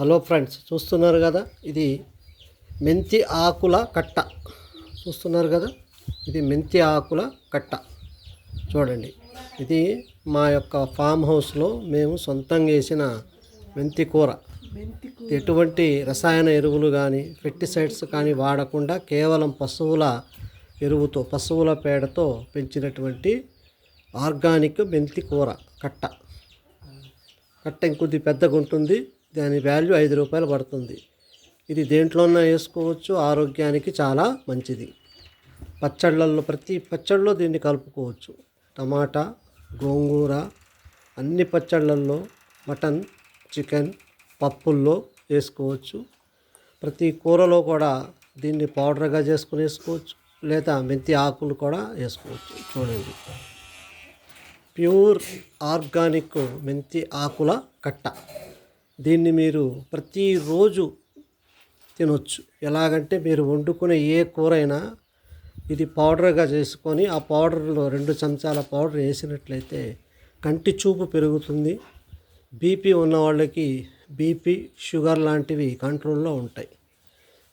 Hello friends, చూస్తున్నారు కదా, ఇది మెంతి ఆకుల కట్ట. చూస్తున్నారు కదా, ఇది మెంతి ఆకుల కట్ట. చూడండి, ఇది మా యొక్క ఫామ్ హౌస్లో మేము సొంతంగా వేసిన మెంతి కూర. ఎటువంటి రసాయన ఎరువులు కానీ పెస్టిసైడ్స్ కానీ వాడకుండా కేవలం పశువుల ఎరువుతో, పశువుల పేడతో పెంచినటువంటి ఆర్గానిక్ మెంతి కూర కట్ట. కట్ట ఇంకొద్ది పెద్దగా ఉంటుంది. దాని వాల్యూ 5 రూపాయలు పడుతుంది. ఇది దేంట్లోనే వేసుకోవచ్చు, ఆరోగ్యానికి చాలా మంచిది. పచ్చళ్ళల్లో, ప్రతి పచ్చళ్ళలో దీన్ని కలుపుకోవచ్చు. టమాటా, గోంగూర, అన్ని పచ్చళ్ళల్లో, మటన్, చికెన్, పప్పుల్లో వేసుకోవచ్చు. ప్రతి కూరలో కూడా దీన్ని పౌడర్గా చేసుకుని వేసుకోవచ్చు, లేదా మెంతి ఆకులు కూడా వేసుకోవచ్చు. చూడండి, ప్యూర్ ఆర్గానిక్ మెంతి ఆకుల కట్ట. దీన్ని మీరు ప్రతిరోజు తినొచ్చు. ఎలాగంటే, మీరు వండుకునే ఏ కూరైనా ఇది పౌడర్గా చేసుకొని ఆ పౌడర్లో 2 చెంచాల పౌడర్ వేసినట్లయితే కంటి చూపు పెరుగుతుంది. బీపీ ఉన్న వాళ్ళకి బీపీ, షుగర్ లాంటివి కంట్రోల్లో ఉంటాయి.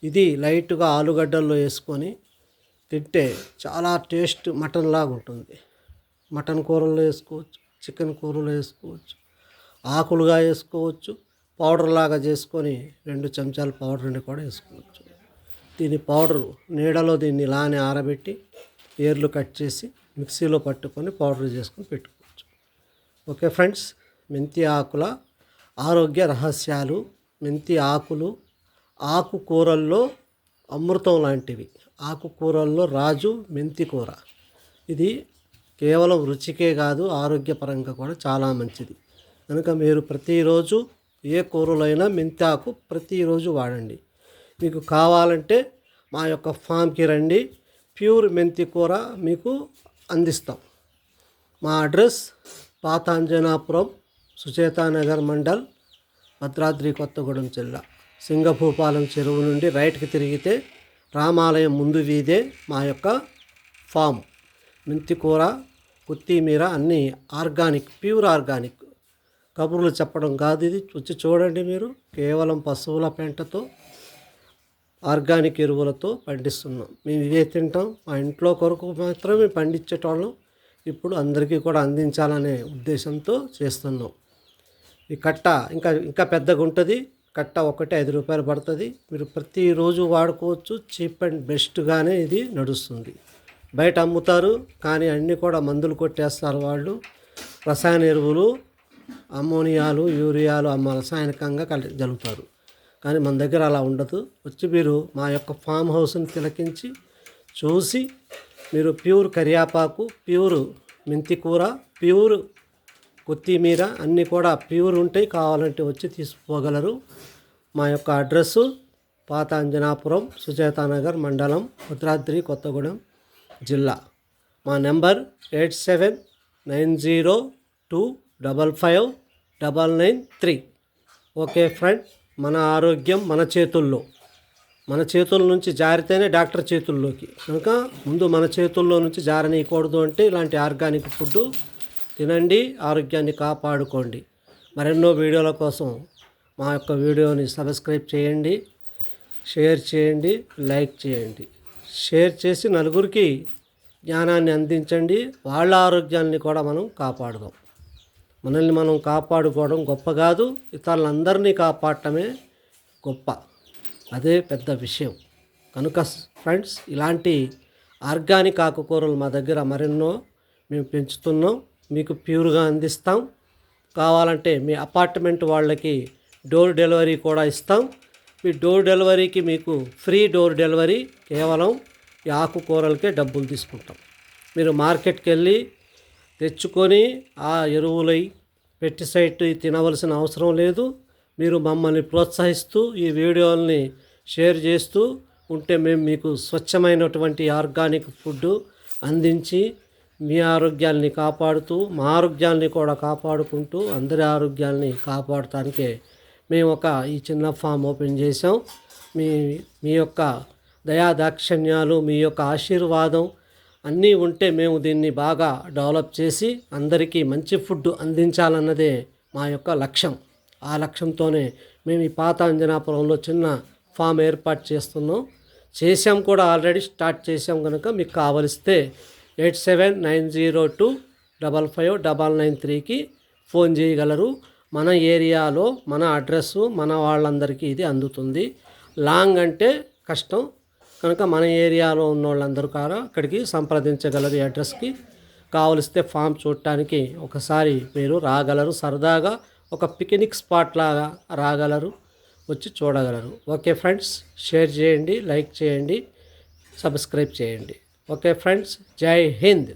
ఇది లైట్గా ఆలుగడ్డల్లో వేసుకొని తింటే చాలా టేస్ట్ మటన్ లాగా ఉంటుంది. మటన్ కూరల్లో వేసుకోవచ్చు, చికెన్ కూరలో వేసుకోవచ్చు, ఆకులుగా వేసుకోవచ్చు, పౌడర్ లాగా చేసుకొని 2 చెంచాల పౌడర్ని కూడా వేసుకోవచ్చు. దీని పౌడరు నీడలో దీన్ని ఇలానే ఆరబెట్టి ఏర్లు కట్ చేసి మిక్సీలో పట్టుకొని పౌడర్ చేసుకొని పెట్టుకోవచ్చు. ఓకే ఫ్రెండ్స్, మెంతి ఆకుల ఆరోగ్య రహస్యాలు. మెంతి ఆకులు ఆకుకూరల్లో అమృతం లాంటివి. ఆకుకూరల్లో రాజు మెంతి కూర. ఇది కేవలం రుచికే కాదు, ఆరోగ్యపరంగా కూడా చాలా మంచిది. కనుక మీరు ప్రతిరోజు ఏ కూరలైనా మెంతి ఆకు ప్రతిరోజు వాడండి. మీకు కావాలంటే మా యొక్క ఫామ్కి రండి, ప్యూర్ మెంతి కూర మీకు అందిస్తాం. మా అడ్రస్ పాత అంజనాపురం, సుచేతానగర్ మండల్, భద్రాద్రి కొత్తగూడెం జిల్లా. సింగభూపాలెం చెరువు నుండి రైట్కి తిరిగితే రామాలయం ముందు వీధే మా యొక్క ఫామ్. మెంతి కూర, కొత్తిమీర అన్నీ ఆర్గానిక్, ప్యూర్ ఆర్గానిక్. కబుర్లు చెప్పడం కాదు, ఇది వచ్చి చూడండి. మీరు కేవలం పశువుల పెంటతో, ఆర్గానిక్ ఎరువులతో పండిస్తున్నాం. మేము ఇవే తింటాం. మా ఇంట్లో కొరకు మాత్రమే పండించేటోళ్ళం. ఇప్పుడు అందరికీ కూడా అందించాలనే ఉద్దేశంతో చేస్తున్నాం. ఈ కట్ట ఇంకా పెద్దగా ఉంటుంది. కట్ట ఒకటి 5 రూపాయలు పడుతుంది. మీరు ప్రతిరోజు వాడుకోవచ్చు. చీప్ అండ్ బెస్ట్గానే ఇది నడుస్తుంది. బయట అమ్ముతారు, కానీ అన్నీ కూడా మందులు కొట్టేస్తారు వాళ్ళు. రసాయన ఎరువులు, అమ్మోనియాలు, యూరియాలు రసాయనికంగా జల్లుతారు. కానీ మన దగ్గర అలా ఉండదు. వచ్చి మీరు మా యొక్క ఫామ్ హౌస్ని తిలకించి చూసి, మీరు ప్యూర్ కరివేపాకు, ప్యూర్ మెంతి కూర, ప్యూర్ కొత్తిమీర అన్నీ కూడా ప్యూర్ ఉంటాయి. కావాలంటే వచ్చి తీసుకోగలరు. మా యొక్క అడ్రస్సు పాత అంజనాపురం, సుచేతానగర్ మండలం, భద్రాద్రి కొత్తగూడెం జిల్లా. మా నెంబర్ 8790255993. ఓకే ఫ్రెండ్, మన ఆరోగ్యం మన చేతుల్లో. మన చేతుల నుంచి జారితేనే డాక్టర్ చేతుల్లోకి. కనుక ముందు మన చేతుల్లో నుంచి జారనీయకూడదు అంటే ఇలాంటి ఆర్గానిక్ ఫుడ్ తినండి, ఆరోగ్యాన్ని కాపాడుకోండి. మరెన్నో వీడియోల కోసం మా యొక్క వీడియోని సబ్స్క్రైబ్ చేయండి, షేర్ చేయండి, లైక్ చేయండి. షేర్ చేసి నలుగురికి జ్ఞానాన్ని అందించండి. వాళ్ళ ఆరోగ్యాన్ని కూడా మనం కాపాడుదాం. మనల్ని మనం కాపాడుకోవడం గొప్ప కాదు, ఇతరులందరినీ కాపాడటమే గొప్ప. అదే పెద్ద విషయం. కనుక ఫ్రెండ్స్, ఇలాంటి ఆర్గానిక్ ఆకుకూరలు మా దగ్గర మరెన్నో మేము పెంచుతున్నాం. మీకు ప్యూర్గా అందిస్తాం. కావాలంటే మీ అపార్ట్మెంట్ వాళ్ళకి డోర్ డెలివరీ కూడా ఇస్తాం. మీ డోర్ డెలివరీకి మీకు ఫ్రీ డోర్ డెలివరీ. కేవలం ఈ ఆకుకూరలకే డబ్బులు తీసుకుంటాం. మీరు మార్కెట్కి వెళ్ళి తెచ్చుకొని ఆ ఎరువులై పెస్టిసైడ్ తినవలసిన అవసరం లేదు. మీరు మమ్మల్ని ప్రోత్సహిస్తూ ఈ వీడియోల్ని షేర్ చేస్తూ ఉంటే మేము మీకు స్వచ్ఛమైనటువంటి ఆర్గానిక్ ఫుడ్ అందించి మీ ఆరోగ్యాల్ని కాపాడుతూ మా ఆరోగ్యాల్ని కూడా కాపాడుకుంటూ అందరి ఆరోగ్యాల్ని కాపాడటానికే మేము ఈ చిన్న ఫామ్ ఓపెన్ చేసాం. మీ యొక్క దయాదాక్షిణ్యాలు, మీ యొక్క ఆశీర్వాదం అన్నీ ఉంటే మేము దీన్ని బాగా డెవలప్ చేసి అందరికీ మంచి ఫుడ్ అందించాలన్నదే మా యొక్క లక్ష్యం. ఆ లక్ష్యంతోనే మేము ఈ పాత అంజనాపురంలో చిన్న ఫామ్ ఏర్పాటు చేసాం కూడా, ఆల్రెడీ స్టార్ట్ చేసాం. కనుక మీకు కావలిస్తే 8790255993కి ఫోన్ చేయగలరు. మన ఏరియాలో మన అడ్రస్సు మన వాళ్ళందరికీ ఇది అందుతుంది. లాంగ్ అంటే కష్టం కనుక మన ఏరియాలో ఉన్న వాళ్ళందరూ కూడా అక్కడికి సంప్రదించగలరు. ఈ అడ్రస్కి కావలిస్తే ఫామ్ చూడటానికి ఒకసారి మీరు రాగలరు. సరదాగా ఒక పిక్నిక్ స్పాట్ లాగా రాగలరు, వచ్చి చూడగలరు. ఓకే ఫ్రెండ్స్, షేర్ చేయండి, లైక్ చేయండి, సబ్స్క్రైబ్ చేయండి. ఓకే ఫ్రెండ్స్, జై హింద్.